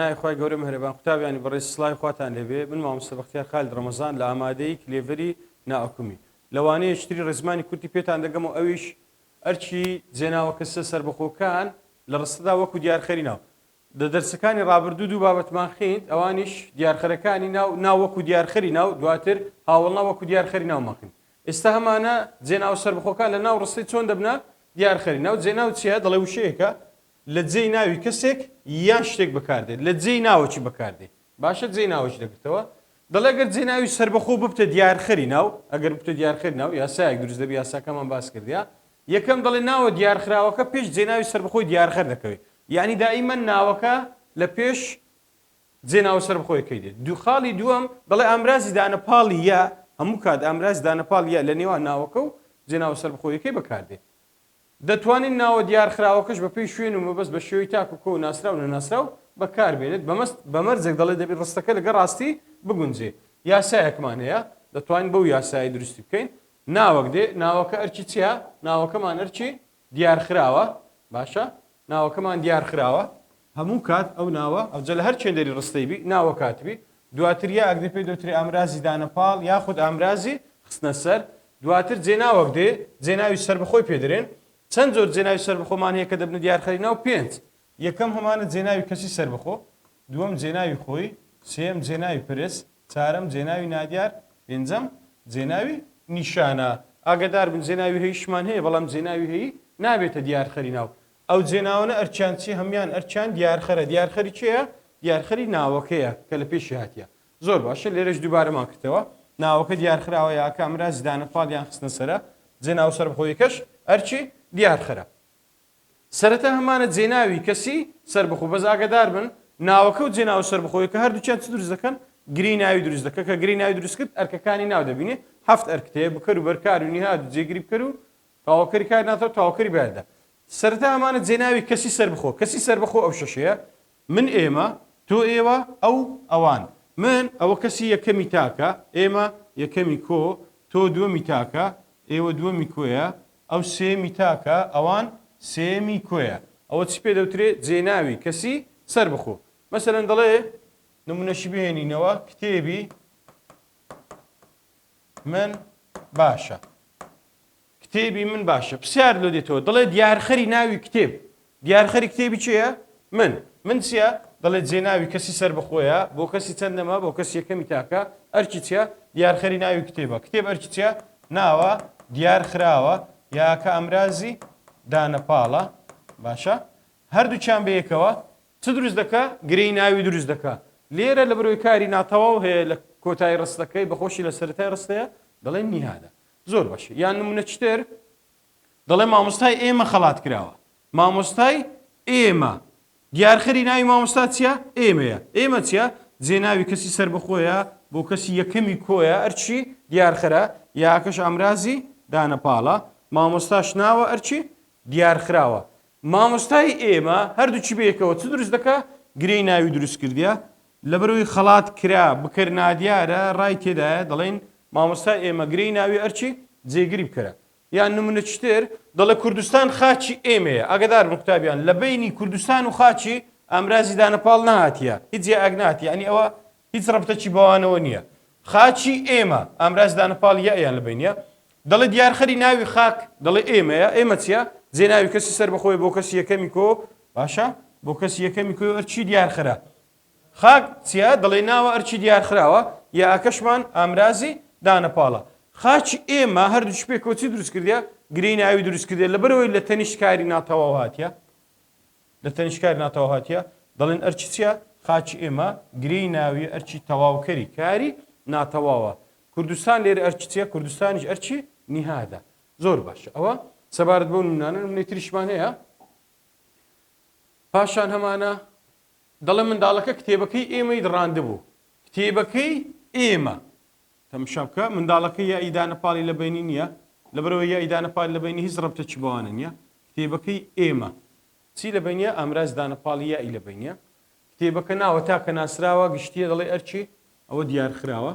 بەنای خۆی گەورە مهرەبان قوتابیانی بەڕێز سڵای خواتان لێبێ من مامۆستا بەختیار خالید ڕەمەزان لە ئامادەی کلێڤەری ناحوکمی لەوانەیە شتری ڕێزمانی کورتی پێتان دەگەم و ئەویش ئەرچی جێناوە کەسە سربەخۆکان لە ڕستەدا وەکو دیارخەری ناو لە دەرسەکانی ڕابردوو دوو بابەتمان خوێند ئەوانیش دیارخەرەکانی ناو وەکو دیارخەری ناو دواتر هاوڵنا وەکو دیارخەری ناومەکەن ئێستا هەمانە جێناو سربەخۆکان لە ناو ڕستەی چۆن دەبنا دیارخەری ناو جێناو چیە دەڵێ وشەیەکە لە جێی ناوی کەسێک یان شتێک بەکاردێت لە جێی ناوەکی بەکاردێت باشە جێی ناوەکی دەکرێتەوە دەڵێ گەر جێی ناوی سربەخۆ ببتە دیارخەری ناو ئەگەر بتە دیارخەری ناو یاسایەک دروست دەبێت یاساکەمان باس کردیا یەکەم دەڵێ ناوە دیارخراوەکە پێش جێی ناوی سربەخۆی دیارخەر دەکەوێت یعنی دائیمەن ناوەکە لە پێش جێی ناوە سربەخۆیەکەی دێت دوو خاڵی دووەم دەڵێ ئامرازی دانەپاڵی یا هەموو کات ئامرازی دانەپاڵ یا لە نێوان ناوەکە و جێی ناوە سربەخۆیەکەی بەکاردێت دەتوانین ناوە دیارخراوەکەش بەپێی شوێن و مەبەست بە شێوەی تاکو و ناسرا و نەناسرا و بەکاربێنێت بەمەرجێک دەڵێ دەبێت ڕستەکە لەگە ڕاستی بگونجێ یاسایەکمان هەیە دەتوانین بەو یاسایی دروستی بکەین ناوەک دێ ناوەکە ئەرچی چییە ناوەکەمان ئەرچی دیارخراوە باشە ناوەکەمان دیارخراوە هەموو کات ئەو ناوە ئەوجە لە هەر چێندەری ڕستەی بی ناوە کاتبی دواتر یا ئەگدە پێی دەوترێ ئامرازی دانەپاڵ یاخود ئامرازی خستنە سەر دواتر جێناوەک دێ جێناوی سربەخۆی پێدرێن چەند زۆر جێناوی سربەخۆمان هەیە کە دەبنە دیارخەری ناو پێنج یەکەم هەمانە جێناوی کەسی سربەخۆ دووەم جێناوی خۆی سێم جێناوی پرس چارەم جێناوی نادیار پێنجەم جێناوی نیشانە ئاگدار بن جێناوی هەیشمان هەیە بەڵام جێناوی هەیی نابێتە دیارخەری ناو ئەو جێناوانە ئەرچیان چی هەمان ئەرچیان دیارخەرە دیارخەری چییە دیارخەری ناوەکەیە کە لە پێشی هاتیە زۆر باشە لێرەش دووبارەمان کردەوە ناوەکە دیارخراوە یا ئامرازی دانەپاڵ یان خستنە سەرە جێناو سربەخۆیەکەش ئەرچی دیارخەرە سەرەتا هەمانە جێناوی کەسی سربەخۆ بەس ئاگدار بن ناوەکە و جێناو سربەخۆیەکە هەردووچیان چ دروست دەکەن گری ناوی دروست دەکە کە گری ناوی دروست کرد ئەرکەکانی ناو دەبینێ هەفت ئەرکتەیە بکەر و بەرکار و نهاد جێگیری بکەر و تاواکەری کار ناتەوە تاواکەری بەردا سەرەتا هەمانە جێناوی کەسی سربەخۆ کەسی سربەخۆ ئەو شەشەیە من ئێمە تۆ ئێوە ئەو ئەوان من ئەوە کەسی یەکەمی تاکە ئێمە یەکەمی کۆ تۆ دووەمی تاکە ئێوە دووەمی کۆیە ئەو سێمی تاکە ئەوان سێمی کۆیە ئەوە چی پێ دەوترێت جێناوی کەسی سربەخۆ مەسەلەن دەڵێ نمونەشی بهێنینەوە کتێبی من باشە کتێبی من باشە پرسیار لۆ دێتەوە دەڵێ دیارخەری ناوی کتێب دیارخەری کتێبی چییە من چییە دەڵێت جێناوی کەسی سربەخۆیە بۆ کەسی چەندەمە بۆ کەسی یەکەمی تاکە ئەرچی چییە دیارخەری ناوی کتێبە کتێب ئەرچی چییە ناوە دیارخراوە یاکە ئەمرازی دانەپاڵە باشە هەردووچیان بەیەکەوە چ دروست دەکە گرەی ناوی دروست دەکە لێرە لە بەرۆی کاری ناتەواو هەیە لە کۆتایی ڕستەکەی بەخۆشی لە سەرەتای ڕستەیە دەڵێن نیهادە زۆر باشە یان نمونە چتر دەڵێ مامۆستای ئێمە خەڵات کراوە مامۆستای ئێمە دیارخەری ناوی مامۆستا چییە ئێمەیە ئێمە چییە جێناوی کەسی سربەخۆیە بۆ کەسی یەکەمی کۆیە ئەرچی دیارخەرە یاکەش ئەمرازی دانەپاڵە مامۆستاش ناوە ئەرچی دیارخراوە مامۆستای ئێمە هەردووچی بەیەکەوە چ دروست دەکە گرەی ناوی دروست کردیا لەبەرەوەی خەڵات کرا بکەر نادیارە ڕای تێدایە دەڵێن مامۆستای ئێمە گرەی ناوی ئەرچی جێگیری بکەرە یان نمونە چتر دەڵێ کوردستان خاچی ئێمەیە ئاگدار بن قوتابیان لە بینی کوردستان و خاچی ئەمرازی دانەپاڵ نهاتیە هیچ ئەگناتی ینی ئەوە هیچ ڕەبتەکی بەوانەوە نییە خاچی ئێمە ئەمراز دانەپاڵ یان لە بینە دەڵێ دیارخەری ناوی خاک دەڵێ ئێمەیە ئێمە چییە جێناوی کەسی سربەخۆی بۆ کەسی یەکەمی کۆ باشە بۆ کەسی یەکەمی کۆ ئەرچی دیارخرا خاک چییە دەڵێ ناوە ئەرچی دیارخراوە یا ئاکەشمان ئامرازی دانەپاڵە خاچی ئێمە هەردووچ پێ کۆچی دروست کردیا گرەی ناوی دروست کردێ لەبەرەوەی لە تەنیشتکاری ناتەواو هاتیە لە تەنیشتکاری ناتەواو هاتیە دەڵێن ئەرچی چییە خاچی ئێمە گرەی ناوی ئەرچی تەواوکەری کاری ناتەواوە کوردستان لێرە ئەرچی چییە کوردستانیش ئەرچی نیهادە زۆر باشە ئەوە سەبارەت بۆ نمونانە نمونەی تریشمان هەیە پاشان هەمانە دەڵێ منداڵەکە کتێبەکەی ئێمەی دڕاندبوو کتێبەکەی ئێمە تەماشا بکە منداڵەکە یا ئیدانەپاڵی لە بینی نییە لەبەرەوەی یا ئیدانەپاڵی لە بینی هیچ ڕەبتەکی بەوانە نییە کتێبەکەی ئێمە چی لە بینە ئەمراز دانەپاڵی یائی لە بینە کتێبەکە ناوە تاکە ناسراوە گشتیە دەڵێ ئەرچی ئەوە دیارخراوە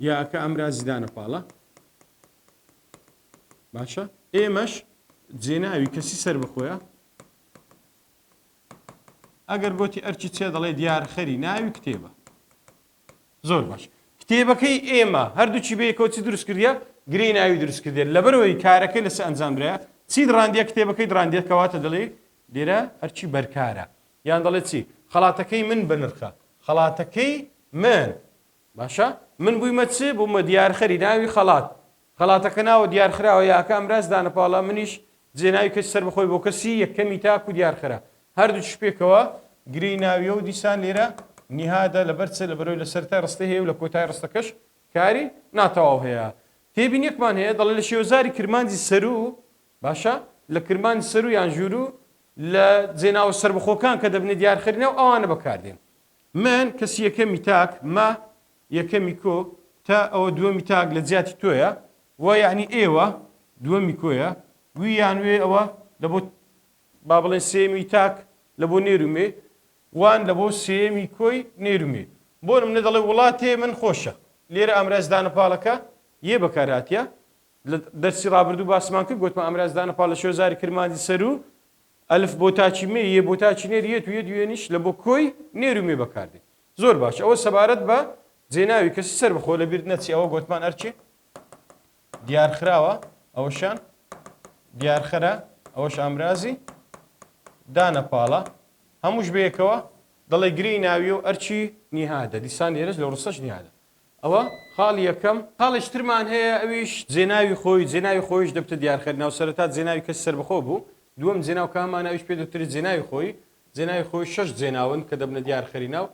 یاکە ئەمرازی دانەپاڵە باشە ئێمەش جێناوی کەسی سربەخۆیە ئەگەر گوتی ئەرچی چێ دەڵێ دیارخەری ناوی کتێبە زۆر باش کتێبەکەی ئێمە هەردووچی بەیەکەوە دروست کردە گرەی ناوی دروست کردێت لەبەرەوەی کارەکەی لەسەر ئەنجامدرا چی دڕاندیە کتێبەکەی دڕاندێت کەواتە دەڵێ لێرە هەرچی بەرکارە یان دەڵێت چی خەڵاتەکەی من بنرخە خەڵاتەکەی من باشە من بوویمە چ بوومە دیارخەری ناوی خەڵاتەکە ناوە دیارخراوە یاکە ئەمراز دانەپاڵە منیش جێناوی کەس سەر بخۆی بۆ کەسی یەکەمی تاکو دیارخرا هەردوو شپێکەوە گرەی ناویە و دیسان لێرە نیهادە لەبەر چ لەبەرەوەی لەسەر تا ڕستە هەیە و لە کۆتای ڕستەکەش کاری ناتەواو هەیە تێبینیەکمان هەیە دەڵێ لە شێوەزاری کرمانجی سەرو باشە لە کرمانجی سەرو یان ژوورو لە جێناوە سەربەخۆکان کە دەبنێت دیارخەرینەوە ئەوانە بەکاردێن من کەسی یەکەمی تاک ما یەکەمی کۆ تا ئەوە دووەمی تاک لە جیاتی تۆیە وە یعنی ئێوە دووەمی کۆیە وی یانوێ ئەوە لە بۆ با بڵێن سێمی تاک لە بۆ نێرومێ وان لە بۆ سێمی کۆی نێرومێ بۆ منە دەڵێ وڵاتێ من خۆشە لێرە ئەمرازدانە پاڵەکە یێ بەکاراتە لە دەرسی ڕابردوو باسمان کرد گوتمە ئەمرازدانە پاڵ لە شێوەزاری کرمانجی سەرو ئەلف بۆ تاچی مێ یە بۆ تاچی نێر یەت و یە دوێنیش لە بۆ کۆی نێرومێ بەکاردێت زۆر باش ئەوە سەبارەت بە جێناوی کەسی سەر بخۆ لە بیر نەچی ئەوە گوتمان ئەرچی دیارخراوە ئەوەشان دیارخەرە ئەوەش ئامرازی دانەپاڵە هەمووش بەیەکەوە دەڵێ گرەی ناوی و ئەرچی نیهادە دیسان لێرەش لە ڕستەش نیهادە ئەوە خاڵی یەکەم خاڵشترمان هەیە ئەویش جێناوی خۆیش دەبتە دیارخەر ناو سەرەتا جێناوی کەس سەر بخۆ بوو دووەم جێناو کامان ئەویش پێ دەوترێت جێناوی خۆی شەش جێناون کە دەبنە دیارخەری ناو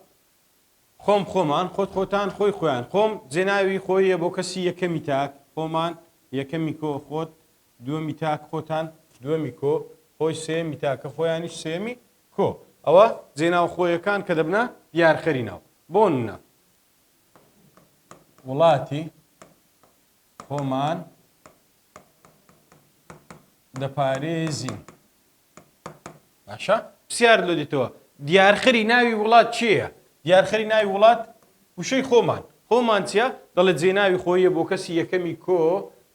خۆمان خۆتان خۆیان خۆم جێناوی خۆیە بۆ کەسی یەکەمی تاک خۆمان یەکەمی کۆ خۆت دووەمی تاک خۆتان دووەمی کۆ خۆی سێمی تاکە خۆیانیش سێمی کۆ ئەوە جێناو خۆیەکان کە دەبنە دیارخەری ناو بۆ نە وڵاتی خۆمان دەپارێزین باشە پرسیار لۆ دێتەوە دیارخەری ناوی وڵات چییە دیارخەری ناوی وڵات وشەی خۆمان چیە دەڵێت جێناوی خۆیە بۆ کەسی یەکەمی کۆ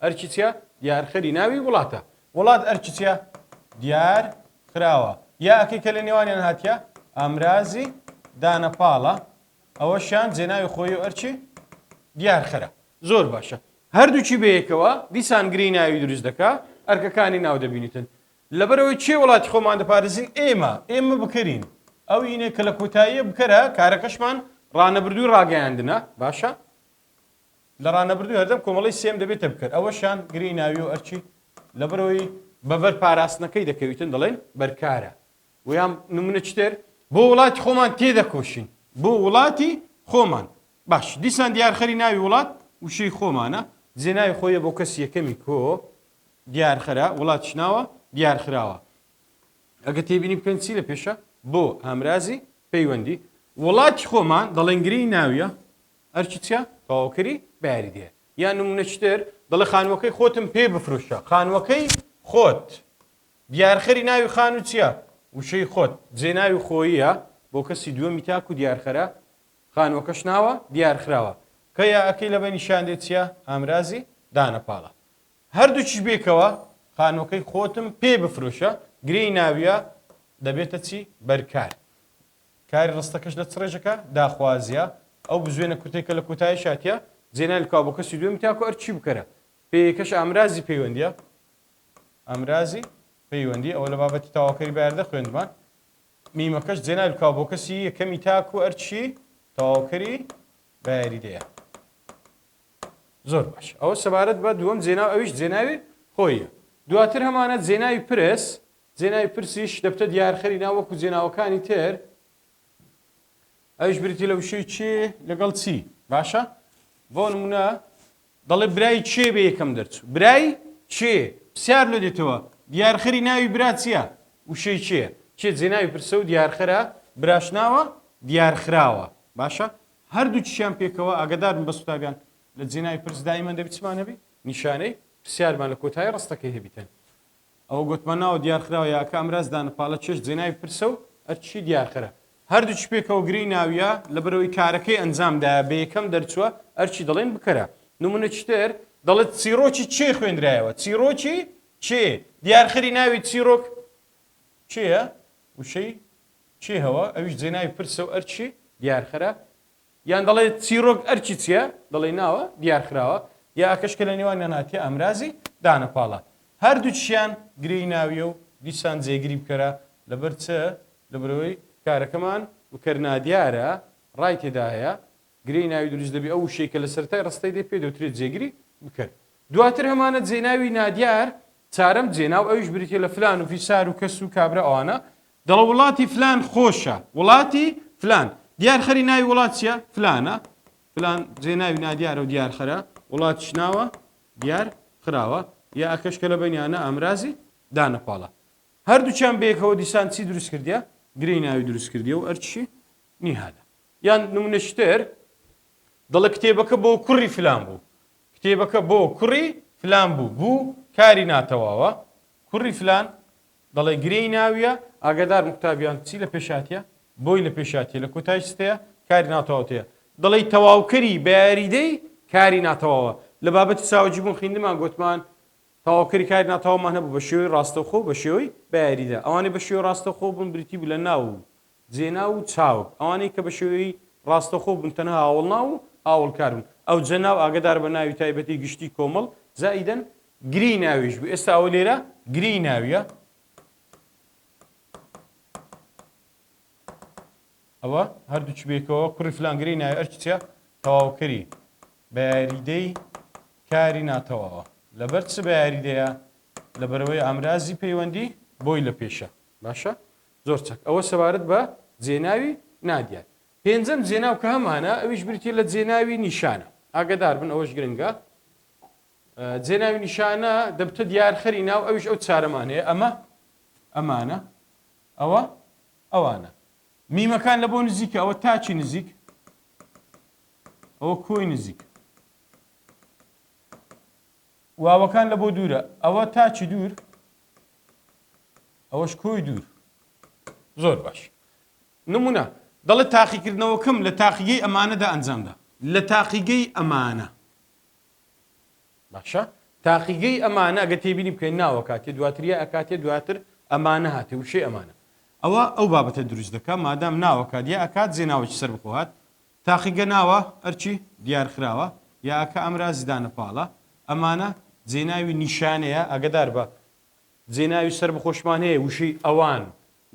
ئەرچی چیە دیارخەری ناوی وڵاتە وڵات ئەرچی چیە دیار خراوە یاکەی کە لە نێوانیان هاتیە ئامرازی دانەپاڵە ئەوەشیان جێناوی خۆی و ئەرچی دیارخەرە زۆر باشە هەردووچی بەیەکەوە دیسان گرەی ناوی دروست دەکا ئەرکەکانی ناو دەبینیتن لەبەرەوەی چێ وڵاتی خۆمان دەپارێزین ئێمە بکەرین ئەو اینێ کە لە کۆتاییە بکەرە کارەکەشمان ڕانەبردووی ڕاگەیاندنە باشە لە ڕانەبردووی هەردەم کۆمەڵی سێم دەبێتە بکرد ئەوەشان گرەی ناوی و ئەرچی لەبەرەوەی بەبەر پاراستنەکەی دەکەویتن دەڵێن بەرکارە ویان نمونە چتر بۆ وڵاتی خۆمان تێدەکۆشین بۆ وڵاتی خۆمان باش دیسان دیارخەری ناوی وڵات وشەی خۆمانە جێناوی خۆیە بۆ کەس یەکەمی کۆ دیارخەرە وڵاتیش ناوە دیارخراوە ئەگە تێبینی بکەن چی لە پێشە بۆ ئامرازی پەیوەندی وڵاتی خۆمان دەڵێن گرەی ناویە ئەرچی چیە تەواوکەری بەیاری دێ یان نمونە چتر دەڵێ خانووەکەی خۆتم پێ بفرۆشە خانووەکەی خۆت دیارخەری ناوی خانوو چییە وشەی خۆت جێناوی خۆیە بۆ کەسی دووەمی تاکو دیارخەرە خانووەکەش ناوە دیارخراوە کە یاکەی لە بە نیشاندێت چیە ئامرازی دانەپاڵە هەردووچی بێکەوە خانووەکەی خۆتم پێ بفرۆشە گرەی ناویە دەبێتە چی بەرکار کاری ڕستەکەش لە چڕێژەکە داخوازیە ئەو بزوێنە کورتێکە لە کۆتایی شاتیە جێناوی کا بۆ کەسی دووەمی تاکو ئەرچی بکەرە پێیەکەش ئامرازی پەیوەندیە ئامرازی پەیوەندی ئەوە لە بابەتی تەواوکەری بەیاردە خوێندمان میمەکەش جێناوی کا بۆ کەسی یەکەمی تاکو ئەرچی تەواوکەری بەیاریدەیە زۆر باش ئەوە سەبارەت بە دووەم جێناو ئەویش جێناوی خۆیە دواتر هەمانە جێناوی پرس جێناوی پرسیش دەبتە دیارخەری ناوەکو جێناوەکانی تر ئەویش بریتی لە وشەی چێ لەگەڵ چی باشە بۆ نمونە دەڵێ برای چێ بە یەکەم دەرچوو برای چێ پرسیار لۆ دێتەوە دیارخەری ناوی برا چییە وشەی چێ چێ جێناوی پرسە و دیارخەرە براش ناوە دیارخراوە باشە هەردوو چیان پێکەوە ئاگادارن بە سوتابیان لە جێناوی پرس دائیمەن دەبێت چمان هەبی نیشانەی پرسیارمان لە کۆتایی ڕستەکەی هەبیتن ئەوە گوتمان ناوە دیارخراوە یاکە ئەمراز دانەپاڵە چێش جێناوی پرسە و ئەرچی دیارخەرە هەردوو چ پێکەوە گرەی ناویە لەبەرەوەی کارەکەی ئەنجامدا بە یەکەم دەرچووە ئەرچی دەڵێن بکەرە نمونە چتر دەڵێت چیرۆکی چێ خوێندرایەوە چیرۆکی چێ دیارخەری ناوی چیرۆک چێە وشەی چی هەوە ئەویش جێناوی پرسە و ئەرچی دیارخرا یان دەڵێ چیرۆک ئەرچی چییە دەڵێ ناوە دیارخراوە یا ئەکەشکە لە نێوان نەناتیە ئەمرازی دانەپاڵە هەردووچیان گرەی ناویە و دیسان جێگیری بکەرە لەبەر چ لەبەرەوەی کارەکەمان وکەرنا دیارە ڕای تێدایە گرەی ناوی دروست دەبی ئەو شەیە کە لە سەرەتای ڕستەی دێ پێ دەوترێت جێگیری بکرد دواتر هەمانە جێناوی نادیار چارەم جێناو ئەویش بریتێ لە فلان و فیسار و کەس و کابرا ئەوانە دەڵە وڵاتی فلان خۆشە وڵاتی فلان دیارخەری ناوی وڵات چیە فلانە فلان جێناوی نادیارە و دیارخەرە وڵاتی شناوە دیار خراوە یا ئەکەشکە لە بەنیانە ئامرازی دانەپاڵە هەردووچیان بێکەوە دیسان چی دروست کردیە گرەی ناوی دروست کردیە و ئەرچی نیهادە یان نمونەشتر دەڵە کتێبەکە بۆ کوڕی فلان بوو کتێبەکە بۆ کوڕی فلان بوو کاری ناتەواوە کوڕی فلان دەڵێ گرەی ناویە ئاگادار مقتابیان چی لە پێشاتیە بۆی لە پێشاتیە لە کۆتایشتەیە کاری ناتەواوتەیە دەڵێ تەواوکەری بەیاریدەی کاری ناتەواوە لە بابەتی چاوەجی بوون خوێندمان گوتمان تەواوکەری کاری ناتەواومان هەبوو بە شێوەی ڕاستەوخۆ بە شێوەی بەیاریدا ئەوانەی بە شێوەی ڕاستەوخۆ بوون بریتی بوو لە ناو جێناو و چاوک ئەوانەی کە بە شێوەی ڕاستەوخۆ بوون تەنها هاوڵناو و ئاوڵکار بوون ئەو جەناو ئاگادار بە ناوی تایبەتی گشتی کۆمەڵ زائیدەن گری ناویش بوو ئێستا ئەوە لێرە گری ناویە ئەوە هەردووچ بێکەوە کوڕی فلان گرەی ناوی ئەرچ چیە تەواوکەری بەیاریدەی کاری ناتەواوە لەبەر چ بەیاریدەیە لەبەرەوەی ئامرازی پەیوەندی بۆی لە پێشە باشە زۆر چەک ئەوە سەبارەت بە جێناوی نادیار پێنجەم جێناو کە هەمانە ئەویش بریتێ لە جێناوی نیشانە ئاگادار بن ئەوەش گرنگە جێناوی نیشانە دەبتە دیارخەری ناو ئەویش ئەو چارەمان هەیە ئەمانە ئەوانە میمەکان لە بۆ نزیکە ئەوە تاچی نزیک ئەوە کۆی نزیک واوەکان لە بۆ دوورە ئەوە تاچی دوور ئەوەش کۆی دوور زۆر باش نمونە دەڵێت تاقیکردنەوەکەم لە تاقیگەی ئەمانەدا ئەنجامدا لە تاقیگەی ئەمانە باشە تاقیگەی ئەمانە ئەگە تێبینی بکەین ناوە کاتێ دواتریە ئەکاتێ دواتر ئەمانە هاتێ وشەی ئەمانە ئەوە ئەو بابەتە دروست دەکە مادام ناوە کاتیا ئەکات جێناوەی سەر بخۆات تاقیگە ناوە ئەرچی دیارخراوە یا ئەکە ئەمرازی دانەپاڵە ئەمانە جێناوی نیشانەیە ئەگەدار بە جێناوی سەر بخۆشمان هەیە وشەی ئەوان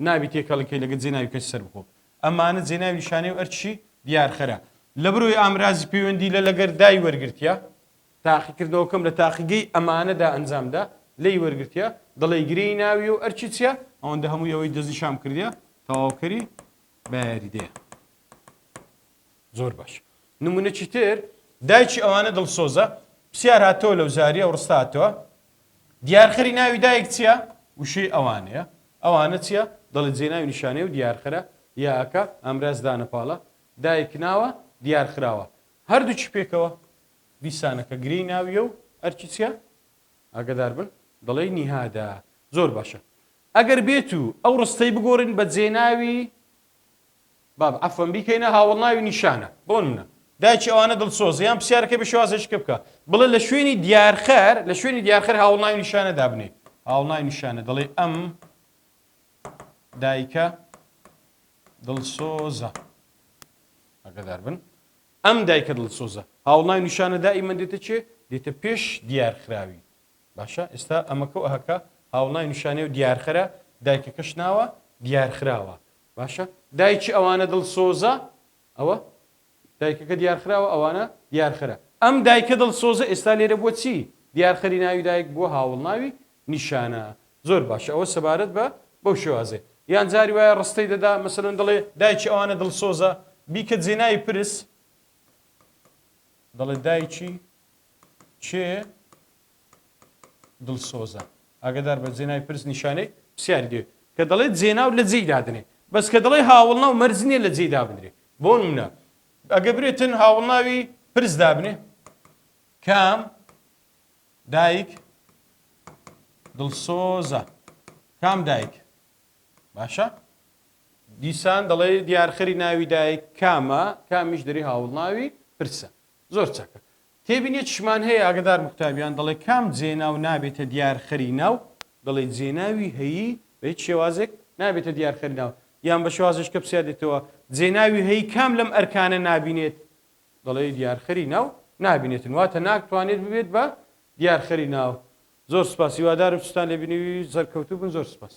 نابی تێکەڵەکەی لەگە جێناوی کەس سەر بخۆ ئەمانە جێناوی نیشانەیە و ئەرچی دیارخەرە لە بڕۆی ئامرازی پەیوەندی لە لەگەر دای وەرگرتیا تاقیکردنەوەکەم لە تاقیگەی ئەمانەدا ئەنجامدا لی وەرگرتیا دەڵێ گرەی ناوی و ئەرچی چییە ئەوەندە هەمووی ئەوەی دەزی شام کردیا تەواوکەری بەیاریدەیە زۆر باش نمونەی تر دایکی ئەوانە دڵسۆزە پرسیار هاتەوە لەو زاریە و ڕستە هاتەوە دیارخەری ناوی دایک چییە وشەی ئەوانەیە ئەوانە چییە دەڵێت جێناوی نیشانەیە و دیارخەرە یا ئەکە ئەمراز دانەپاڵە دایک ناوە دیارخراوە هەردووچی پێکەوە دیسانەکە گرەی ناویە و ئەرچی چییە ئاگادار بن دەڵێ نیهادا زۆر باشە ئەگەر بێت و ئەو ڕستەی بگۆڕین بە جێناوی باب عەفوەن بیکەینە هاوڵناوی نیشانە بۆ منە دایکی ئەوانە دڵسۆز یان پرسیارەکە بە شێوازێکە بکە بڵێ لە شوێنی دیارخەر هاوڵناوی نیشانە دابنێ هاوڵناوی نیشانە دەڵێ ئەم دایکە دڵسۆزە ئاگادار بن ئەم دایکە دڵسۆزە هاوڵناوی نیشانە دائیمەن دێتە چێ دێتە پێش دیارخراوی باشە ئێستا ئەمەکە و ئەهەکە هاوڵناوی نیشانەیە و دیارخەرە دایکەکەش ناوە دیارخراوە باشە دایکی ئەوانە دڵسۆزە ئەوە دایکەکە دیارخراوە ئەوانە دیارخەرە ئەم دایکە دڵسۆزە ئێستا لێرە بۆ چی دیارخەری ناوی دایک بۆ هاوڵناوی نیشانە زۆر باشە ئەوە سەبارەت بە بەو شێوازێ یان جاری وایە ڕستەی دەدا مەسەلەن دەڵێ دایکی ئەوانە دڵسۆزە بیکە جێناوی پرس دەڵێ دایکی چێ دڵسۆزە ئاگادار بە جێناوی پرس نیشانەی پرسیاری دێ کە دەڵێت جێناو لە جێی دادنێ بەس کە دەڵێ هاوڵناو مەرج نییە لە جێی دابنرێ بۆ نمونە ئەگە برێتن هاوڵناوی پرس دابنێ کام دایک دڵسۆزە کام دایک باشە دیسان دەڵێ دیارخەری ناوی دایک کامە کامیش دەری هاوڵناوی پرسە زۆر چاکە تێبینێ چشمان هەیە ئاگادار مختابیان دەڵێ کام جێناو نابێتە دیارخەری ناو دەڵێ جێناوی هەیی بە هیچ شێوازێک نابێتە دیارخەری ناو یان بە شێوازشکە پرسیادێتەوە جێناوی هەی کام لەم ئەرکانە نابینێت دەڵێ دیارخەری ناو نابینێتن واتە ناکتوانێت ببێت بە دیارخەری ناو. زۆر سپاس هیوادارم شتان لێبینی سەرکەوتوو بن. زۆر سپاس.